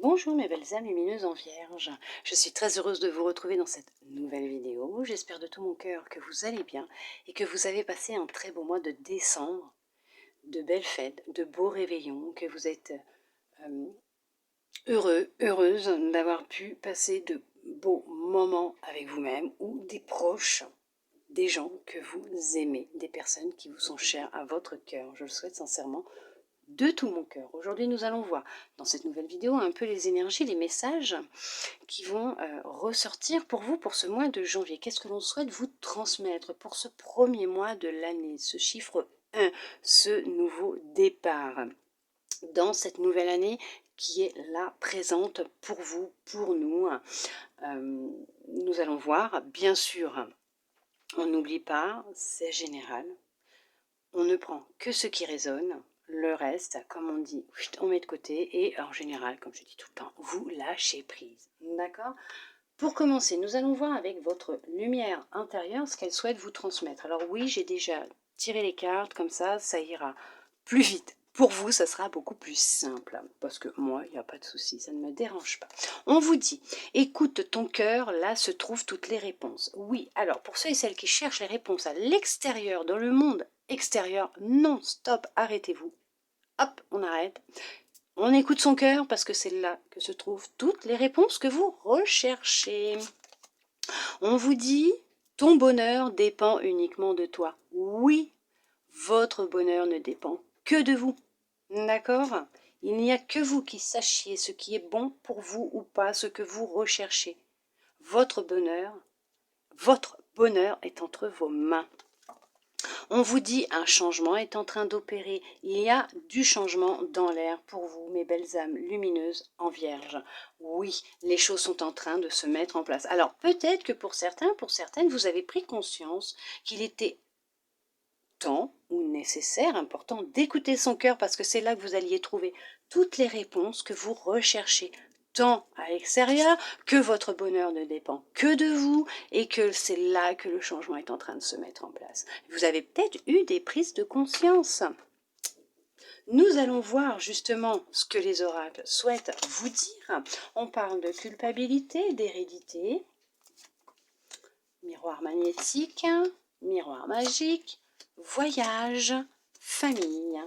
Bonjour mes belles âmes lumineuses en vierge, je suis très heureuse de vous retrouver dans cette nouvelle vidéo. J'espère de tout mon cœur que vous allez bien et que vous avez passé un très beau mois de décembre, de belles fêtes, de beaux réveillons, que vous êtes heureuse d'avoir pu passer de beaux moments avec vous-même ou des proches, des gens que vous aimez, des personnes qui vous sont chères à votre cœur. Je le souhaite sincèrement de tout mon cœur. Aujourd'hui, nous allons voir dans cette nouvelle vidéo un peu les énergies, les messages qui vont ressortir pour vous pour ce mois de janvier. Qu'est-ce que l'on souhaite vous transmettre pour ce premier mois de l'année, ce chiffre 1, ce nouveau départ dans cette nouvelle année qui est là, présente pour vous, pour nous. Nous allons voir, bien sûr, on n'oublie pas, c'est général. On ne prend que ce qui résonne. Le reste, comme on dit, on met de côté et en général, comme je dis tout le temps, vous lâchez prise. D'accord? Pour commencer, nous allons voir avec votre lumière intérieure ce qu'elle souhaite vous transmettre. Alors oui, j'ai déjà tiré les cartes, comme ça ira plus vite. Pour vous, ça sera beaucoup plus simple, parce que moi, il n'y a pas de souci, ça ne me dérange pas. On vous dit, écoute ton cœur, là se trouvent toutes les réponses. Oui, alors pour ceux et celles qui cherchent les réponses à l'extérieur, dans le monde extérieur, non, stop, arrêtez-vous. Hop, on arrête. On écoute son cœur parce que c'est là que se trouvent toutes les réponses que vous recherchez. On vous dit, ton bonheur dépend uniquement de toi. Oui, votre bonheur ne dépend que de vous. D'accord? Il n'y a que vous qui sachiez ce qui est bon pour vous ou pas, ce que vous recherchez. Votre bonheur est entre vos mains. On vous dit un changement est en train d'opérer. Il y a du changement dans l'air pour vous, mes belles âmes lumineuses en vierge. Oui, les choses sont en train de se mettre en place. Alors peut-être que pour certains, pour certaines, vous avez pris conscience qu'il était temps ou nécessaire, important, d'écouter son cœur parce que c'est là que vous alliez trouver toutes les réponses que vous recherchez, tant à l'extérieur que votre bonheur ne dépend que de vous et que c'est là que le changement est en train de se mettre en place. Vous avez peut-être eu des prises de conscience. Nous allons voir justement ce que les oracles souhaitent vous dire. On parle de culpabilité, d'hérédité, miroir magnétique, miroir magique, voyage, famille,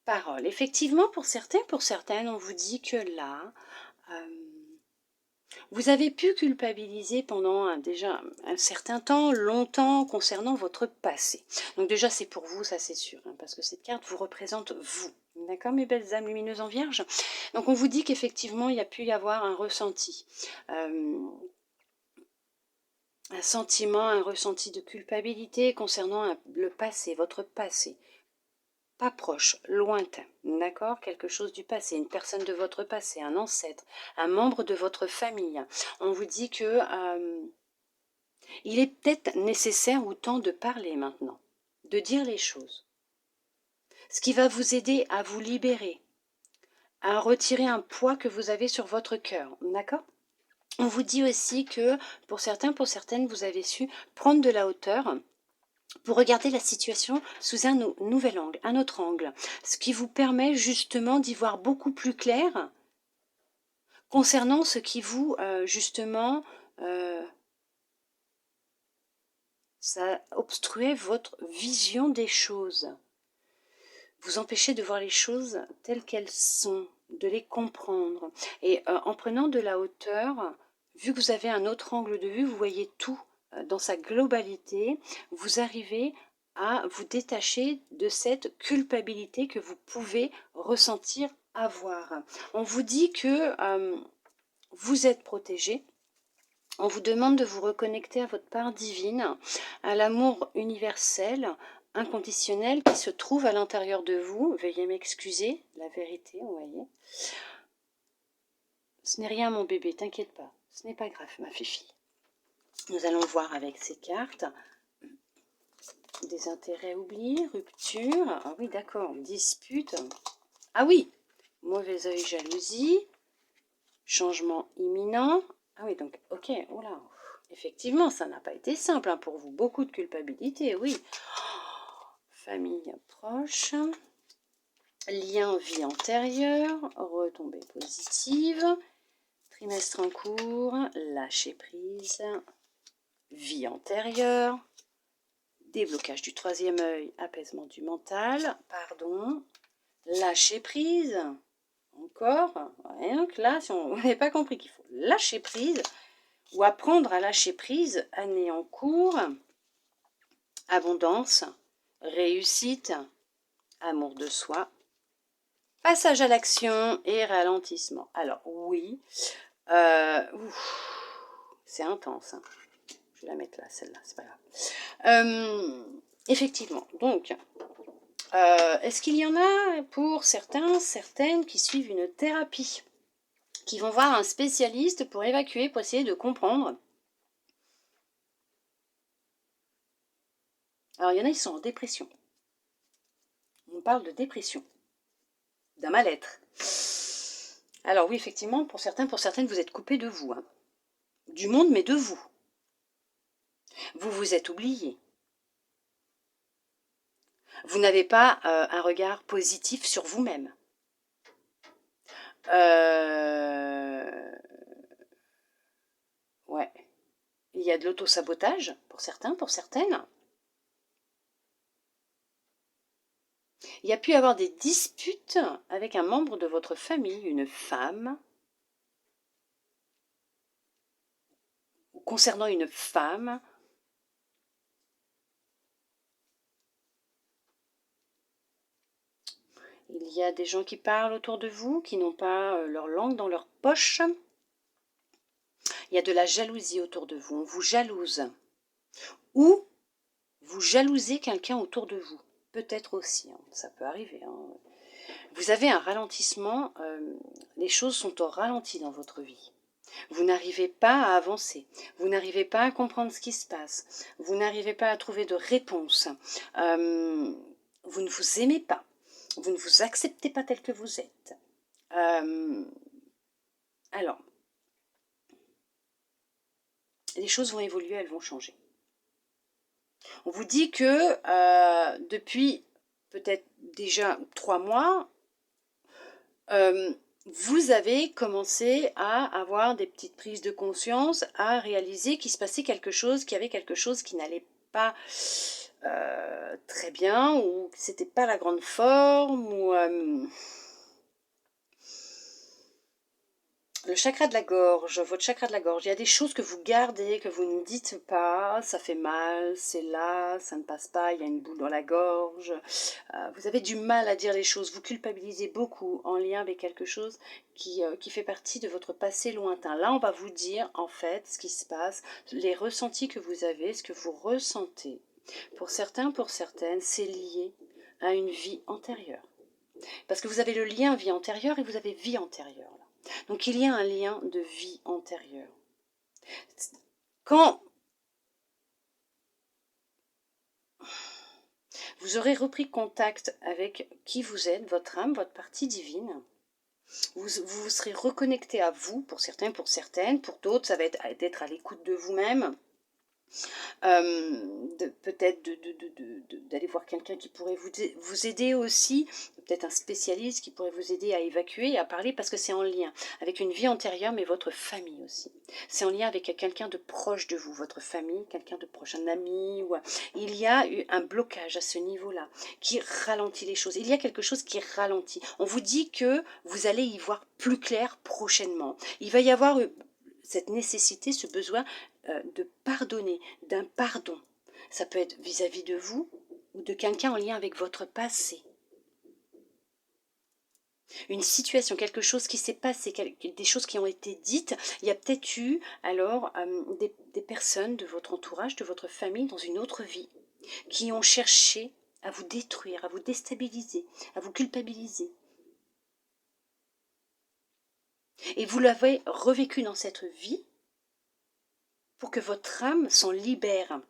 parole. Effectivement, pour certains, pour certaines, on vous dit que là, vous avez pu culpabiliser pendant déjà un certain temps, longtemps, concernant votre passé. Donc déjà, c'est pour vous, ça c'est sûr, hein, parce que cette carte vous représente vous. D'accord, mes belles âmes lumineuses en vierge? Donc on vous dit qu'effectivement, il y a pu y avoir un ressenti. Un sentiment, un ressenti de culpabilité concernant le passé, votre passé. Pas proche, lointain, d'accord? Quelque chose du passé, une personne de votre passé, un ancêtre, un membre de votre famille. On vous dit que il est peut-être nécessaire ou temps de parler maintenant, de dire les choses. Ce qui va vous aider à vous libérer, à retirer un poids que vous avez sur votre cœur, d'accord? On vous dit aussi que pour certains, pour certaines, vous avez su prendre de la hauteur pour regarder la situation sous un nouvel angle, un autre angle, ce qui vous permet justement d'y voir beaucoup plus clair concernant ce qui vous, justement, ça obstruait votre vision des choses, vous empêchez de voir les choses telles qu'elles sont, de les comprendre. Et en prenant de la hauteur, vu que vous avez un autre angle de vue, vous voyez tout dans sa globalité, vous arrivez à vous détacher de cette culpabilité que vous pouvez ressentir, avoir. On vous dit que vous êtes protégé. On vous demande de vous reconnecter à votre part divine, à l'amour universel, inconditionnel qui se trouve à l'intérieur de vous. Veuillez m'excuser, la vérité, vous voyez. Ce n'est rien mon bébé, t'inquiète pas. Ce n'est pas grave ma fifi. Nous allons voir avec ces cartes. Des intérêts oubliés, rupture. Ah oui d'accord, dispute. Ah oui, mauvais œil, jalousie. Changement imminent. Ah oui donc ok, oula. Effectivement, ça n'a pas été simple hein, pour vous. Beaucoup de culpabilité, oui. Famille proche. Lien vie antérieure, retombée positive, trimestre en cours, lâcher prise, vie antérieure, déblocage du troisième œil, apaisement du mental, pardon, lâcher prise, encore, rien que là, si on n'avait pas compris qu'il faut lâcher prise, ou apprendre à lâcher prise, année en cours, abondance, réussite, amour de soi, passage à l'action et ralentissement. Alors oui, c'est intense. Hein. Je vais la mettre là, celle-là, c'est pas grave. Effectivement, donc, est-ce qu'il y en a pour certains, certaines qui suivent une thérapie, qui vont voir un spécialiste pour évacuer, pour essayer de comprendre? Alors il y en a qui sont en dépression. On parle de dépression, d'un mal-être. Alors oui, effectivement, pour certains, pour certaines, vous êtes coupés de vous. Hein. Du monde, mais de vous. Vous vous êtes oublié. Vous n'avez pas un regard positif sur vous-même. Ouais. Il y a de l'auto-sabotage pour certains, pour certaines. Il y a pu y avoir des disputes avec un membre de votre famille, une femme, ou concernant une femme. Il y a des gens qui parlent autour de vous, qui n'ont pas leur langue dans leur poche. Il y a de la jalousie autour de vous, on vous jalouse. Ou vous jalousez quelqu'un autour de vous. Peut-être aussi, hein, ça peut arriver. Hein. Vous avez un ralentissement, les choses sont au ralenti dans votre vie. Vous n'arrivez pas à avancer, vous n'arrivez pas à comprendre ce qui se passe, vous n'arrivez pas à trouver de réponse, vous ne vous aimez pas, vous ne vous acceptez pas tel que vous êtes. Alors, les choses vont évoluer, elles vont changer. On vous dit que depuis peut-être déjà 3 mois, vous avez commencé à avoir des petites prises de conscience, à réaliser qu'il se passait quelque chose, qu'il y avait quelque chose qui n'allait pas très bien, ou que c'était pas la grande forme, ou le chakra de la gorge, votre chakra de la gorge, il y a des choses que vous gardez, que vous ne dites pas, ça fait mal, c'est là, ça ne passe pas, il y a une boule dans la gorge, vous avez du mal à dire les choses, vous culpabilisez beaucoup en lien avec quelque chose qui fait partie de votre passé lointain. Là, on va vous dire en fait ce qui se passe, les ressentis que vous avez, ce que vous ressentez. Pour certains, pour certaines, c'est lié à une vie antérieure. Parce que vous avez le lien vie antérieure et vous avez vie antérieure. Là. Donc il y a un lien de vie antérieure. Quand vous aurez repris contact avec qui vous êtes, votre âme, votre partie divine, vous vous serez reconnecté à vous, pour certains, pour certaines, pour d'autres, ça va être d'être à l'écoute de vous-même. Peut-être d'aller voir quelqu'un qui pourrait vous aider aussi, peut-être un spécialiste qui pourrait vous aider à évacuer et à parler, parce que c'est en lien avec une vie antérieure, mais votre famille aussi. C'est en lien avec quelqu'un de proche de vous, votre famille, quelqu'un de proche, un ami. Ou il y a eu un blocage à ce niveau-là qui ralentit les choses. Il y a quelque chose qui ralentit. On vous dit que vous allez y voir plus clair prochainement. Il va y avoir cette nécessité, ce besoin de pardonner, d'un pardon. Ça peut être vis-à-vis de vous ou de quelqu'un en lien avec votre passé. Une situation, quelque chose qui s'est passé, des choses qui ont été dites. Il y a peut-être eu alors des personnes de votre entourage, de votre famille dans une autre vie qui ont cherché à vous détruire, à vous déstabiliser, à vous culpabiliser. Et vous l'avez revécu dans cette vie pour que votre âme s'en libère.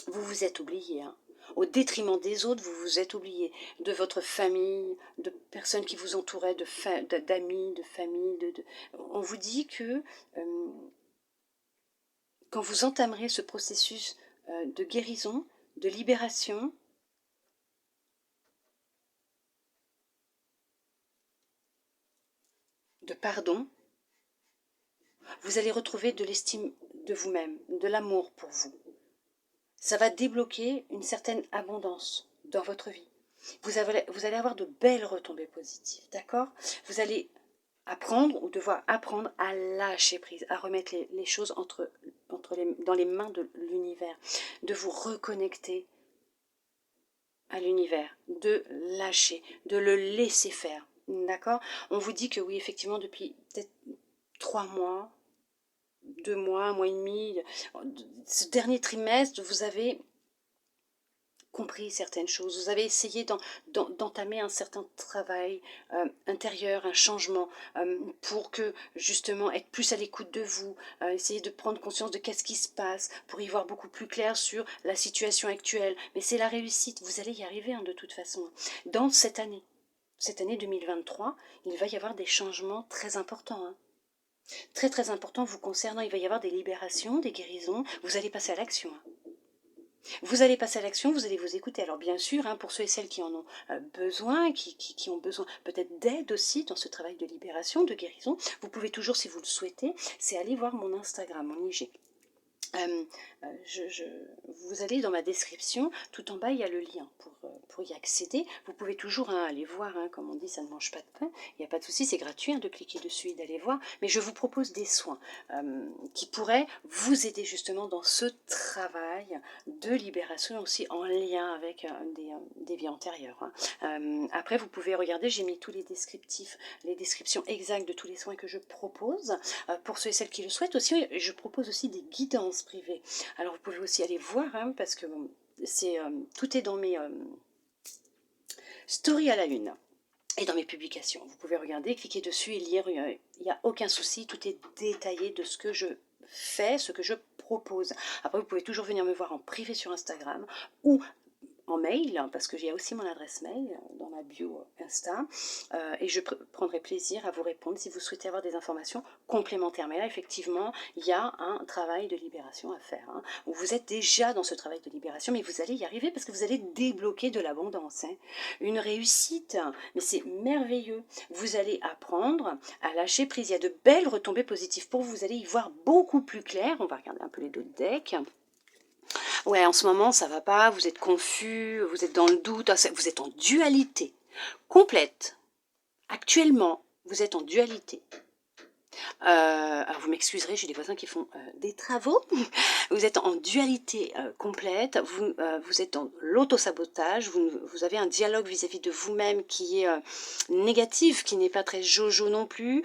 Vous vous êtes oublié, hein. Au détriment des autres, vous vous êtes oublié de votre famille, de personnes qui vous entouraient, d'amis, de famille. On vous dit que quand vous entamerez ce processus de guérison, de libération, de pardon, vous allez retrouver de l'estime de vous-même, de l'amour pour vous. Ça va débloquer une certaine abondance dans votre vie. Vous allez avoir de belles retombées positives, d'accord? Vous allez apprendre ou devoir apprendre à lâcher prise, à remettre les choses dans les mains de l'univers, de vous reconnecter à l'univers, de lâcher, de le laisser faire, d'accord? On vous dit que oui, effectivement, depuis peut-être 3 mois, 2 mois, 1 mois et demi, ce dernier trimestre, vous avez compris certaines choses, vous avez essayé d'entamer un certain travail intérieur, un changement pour que justement être plus à l'écoute de vous, essayer de prendre conscience de qu'est-ce qui se passe, pour y voir beaucoup plus clair sur la situation actuelle. Mais c'est la réussite, vous allez y arriver de toute façon. Dans cette année 2023, il va y avoir des changements très importants. Très très importants vous concernant, il va y avoir des libérations, des guérisons, vous allez passer à l'action. Vous allez passer à l'action, vous allez vous écouter. Alors bien sûr, pour ceux et celles qui en ont besoin, qui ont besoin peut-être d'aide aussi dans ce travail de libération, de guérison, vous pouvez toujours, si vous le souhaitez, c'est aller voir mon Instagram, mon IG. Vous allez dans ma description, tout en bas il y a le lien pour y accéder. Vous pouvez toujours aller voir, comme on dit, ça ne mange pas de pain, il n'y a pas de souci, c'est gratuit de cliquer dessus et d'aller voir, mais je vous propose des soins qui pourraient vous aider justement dans ce travail de libération aussi en lien avec des vies antérieures. Après vous pouvez regarder, j'ai mis tous les descriptifs, les descriptions exactes de tous les soins que je propose. Pour ceux et celles qui le souhaitent aussi, je propose aussi des guidances privées. Alors vous pouvez aussi aller voir, parce que tout est dans mes stories à la une et dans mes publications. Vous pouvez regarder, cliquer dessus et lire, il n'y a aucun souci, tout est détaillé de ce que je fais, ce que je propose. Après vous pouvez toujours venir me voir en privé sur Instagram ou en mail, parce qu'il y a aussi mon adresse mail dans ma bio Insta, et je prendrai plaisir à vous répondre si vous souhaitez avoir des informations complémentaires. Mais là, effectivement, il y a un travail de libération à faire. Vous êtes déjà dans ce travail de libération, mais vous allez y arriver parce que vous allez débloquer de l'abondance. Une réussite, mais c'est merveilleux. Vous allez apprendre à lâcher prise. Il y a de belles retombées positives pour vous. Vous allez y voir beaucoup plus clair. On va regarder un peu les d'autres decks. Ouais, en ce moment, ça va pas, vous êtes confus, vous êtes dans le doute, vous êtes en dualité complète. Actuellement, vous êtes en dualité. Alors vous m'excuserez, j'ai des voisins qui font des travaux. Vous êtes en dualité complète, vous êtes dans l'auto-sabotage, vous avez un dialogue vis-à-vis de vous-même qui est négatif, qui n'est pas très jojo non plus.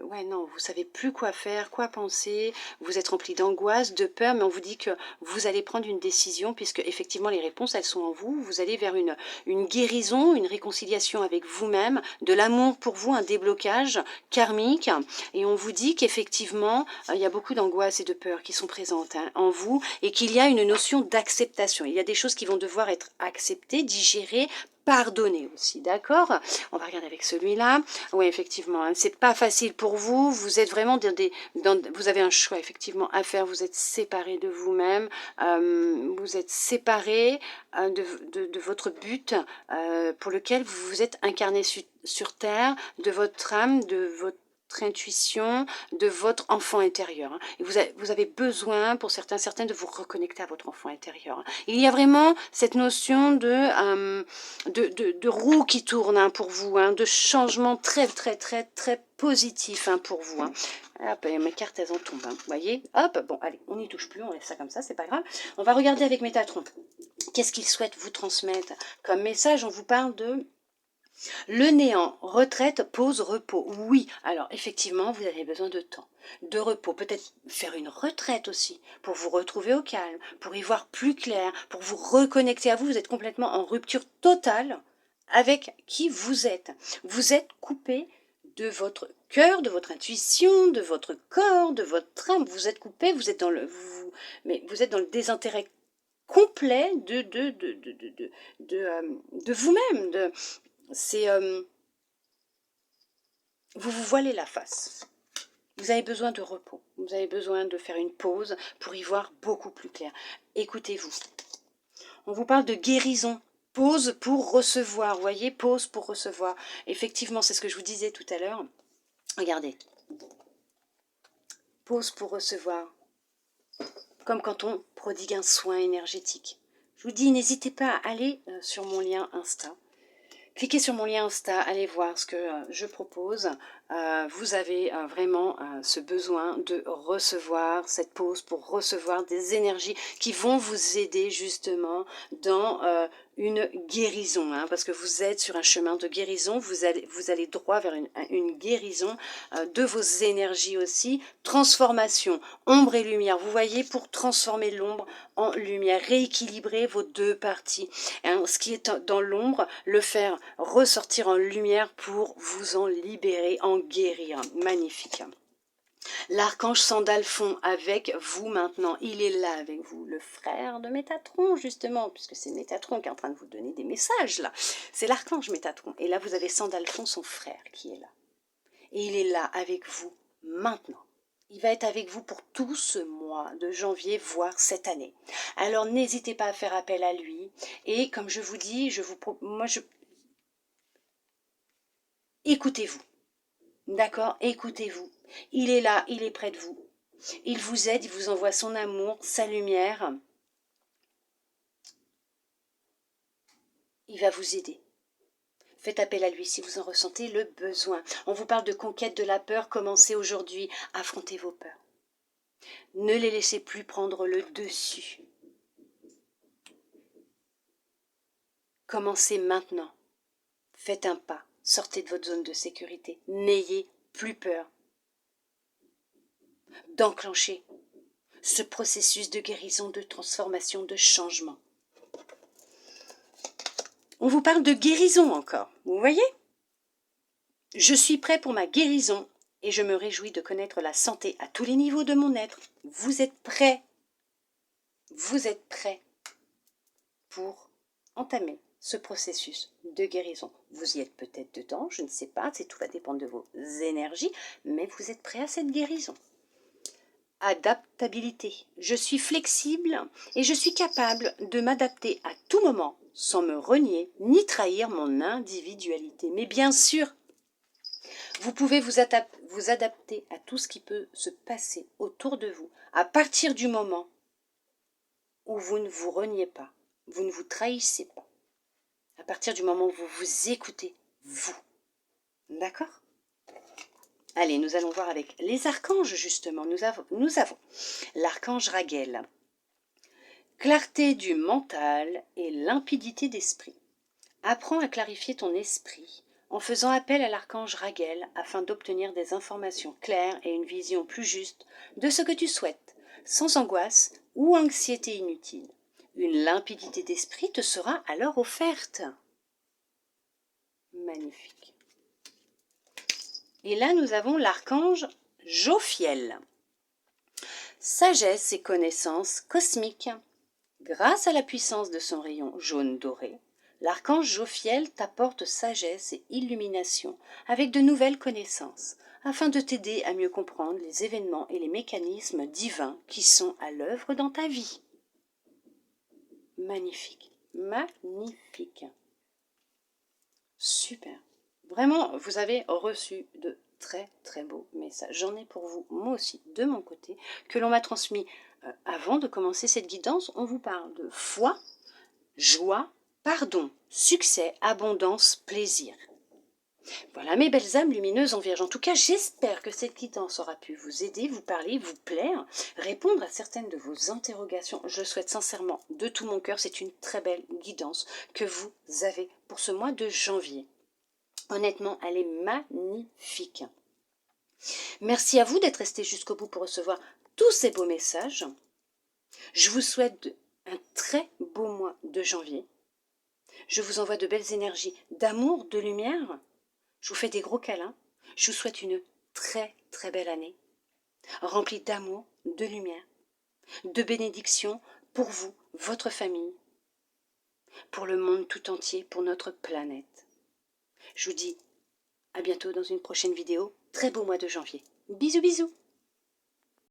Ouais, non, vous savez plus quoi faire, quoi penser, vous êtes rempli d'angoisse, de peur, mais on vous dit que vous allez prendre une décision, puisque effectivement les réponses, elles sont en vous. Vous allez vers une guérison, une réconciliation avec vous-même, de l'amour pour vous, un déblocage karmique, et on vous dit qu'effectivement, il y a beaucoup d'angoisse et de peur qui sont présentes en vous, et qu'il y a une notion d'acceptation. Il y a des choses qui vont devoir être acceptées, digérées, pardonner aussi, d'accord? On va regarder avec celui-là. Oui, effectivement, c'est pas facile pour vous. Vous êtes vraiment vous avez un choix effectivement à faire. Vous êtes séparé de vous-même. Vous êtes séparé de votre but pour lequel vous vous êtes incarné sur Terre, de votre âme, de votre intuition, de votre enfant intérieur. Et vous avez besoin, pour certaines, de vous reconnecter à votre enfant intérieur. Il y a vraiment cette notion de roue qui tourne pour vous, de changement très, très, très, très positif pour vous. Hop, mes cartes, elles en tombent. Vous voyez? Hop, bon, allez, on n'y touche plus, on laisse ça comme ça, c'est pas grave. On va regarder avec Métatron. Qu'est-ce qu'il souhaite vous transmettre comme message? On vous parle de le néant, retraite, pause, repos. Oui, alors effectivement, vous avez besoin de temps, de repos. Peut-être faire une retraite aussi, pour vous retrouver au calme, pour y voir plus clair, pour vous reconnecter à vous. Vous êtes complètement en rupture totale avec qui vous êtes. Vous êtes coupé de votre cœur, de votre intuition, de votre corps, de votre âme. Vous êtes coupé, vous êtes dans le désintérêt complet de vous-même. Vous vous voilez la face. Vous avez besoin de repos. Vous avez besoin de faire une pause pour y voir beaucoup plus clair. Écoutez-vous. On vous parle de guérison pause pour recevoir, vous voyez, pause pour recevoir. Effectivement, c'est ce que je vous disais tout à l'heure. Regardez. Pause pour recevoir. Comme quand on prodigue un soin énergétique. Je vous dis, n'hésitez pas à aller sur mon lien Insta. Cliquez sur mon lien Insta, allez voir ce que je propose. Vous avez vraiment ce besoin de recevoir cette pause pour recevoir des énergies qui vont vous aider justement dans une guérison. Hein, parce que vous êtes sur un chemin de guérison, vous allez droit vers une guérison de vos énergies aussi. Transformation, ombre et lumière. Vous voyez, pour transformer l'ombre en lumière, rééquilibrer vos deux parties. Hein, ce qui est dans l'ombre, le faire ressortir en lumière pour vous en libérer, en guérir. Magnifique. L'archange Sandalphon avec vous maintenant, il est là avec vous, le frère de Métatron justement, puisque c'est Métatron qui est en train de vous donner des messages là. C'est l'archange Métatron. Et là vous avez Sandalphon, son frère, qui est là. Et il est là avec vous maintenant. Il va être avec vous pour tout ce mois de janvier, voire cette année. Alors n'hésitez pas à faire appel à lui. Et comme je vous dis, écoutez-vous. D'accord? Écoutez-vous. Il est là, il est près de vous. Il vous aide, il vous envoie son amour, sa lumière. Il va vous aider. Faites appel à lui si vous en ressentez le besoin. On vous parle de conquête de la peur. Commencez aujourd'hui. Affrontez vos peurs. Ne les laissez plus prendre le dessus. Commencez maintenant. Faites un pas. Sortez de votre zone de sécurité. N'ayez plus peur d'enclencher ce processus de guérison, de transformation, de changement. On vous parle de guérison encore, vous voyez? Je suis prêt pour ma guérison et je me réjouis de connaître la santé à tous les niveaux de mon être. Vous êtes prêts? Vous êtes prêts pour entamer ce processus de guérison. Vous y êtes peut-être dedans, je ne sais pas, tout va dépendre de vos énergies, mais vous êtes prêts à cette guérison. Adaptabilité. Je suis flexible et je suis capable de m'adapter à tout moment sans me renier ni trahir mon individualité. Mais bien sûr, vous pouvez vous adapter à tout ce qui peut se passer autour de vous à partir du moment où vous ne vous reniez pas, vous ne vous trahissez pas. À partir du moment où vous vous écoutez, vous. D'accord ? Allez, nous allons voir avec les archanges, justement. Nous avons l'archange Raguel. Clarté du mental et limpidité d'esprit. Apprends à clarifier ton esprit en faisant appel à l'archange Raguel afin d'obtenir des informations claires et une vision plus juste de ce que tu souhaites, sans angoisse ou anxiété inutile. Une limpidité d'esprit te sera alors offerte. Magnifique. Et là, nous avons l'archange Jophiel. Sagesse et connaissance cosmique. Grâce à la puissance de son rayon jaune doré, l'archange Jophiel t'apporte sagesse et illumination avec de nouvelles connaissances, afin de t'aider à mieux comprendre les événements et les mécanismes divins qui sont à l'œuvre dans ta vie. Magnifique, magnifique. Super. Vraiment, vous avez reçu de très très beaux messages. J'en ai pour vous, moi aussi, de mon côté, que l'on m'a transmis avant de commencer cette guidance. On vous parle de foi, joie, pardon, succès, abondance, plaisir. Voilà mes belles âmes lumineuses en Vierge. En tout cas, j'espère que cette guidance aura pu vous aider, vous parler, vous plaire, répondre à certaines de vos interrogations. Je le souhaite sincèrement de tout mon cœur. C'est une très belle guidance que vous avez pour ce mois de janvier. Honnêtement, elle est magnifique. Merci à vous d'être resté jusqu'au bout pour recevoir tous ces beaux messages. Je vous souhaite un très beau mois de janvier. Je vous envoie de belles énergies d'amour, de lumière. Je vous fais des gros câlins. Je vous souhaite une très très belle année, remplie d'amour, de lumière, de bénédictions pour vous, votre famille, pour le monde tout entier, pour notre planète. Je vous dis à bientôt dans une prochaine vidéo. Très beau mois de janvier. Bisous bisous.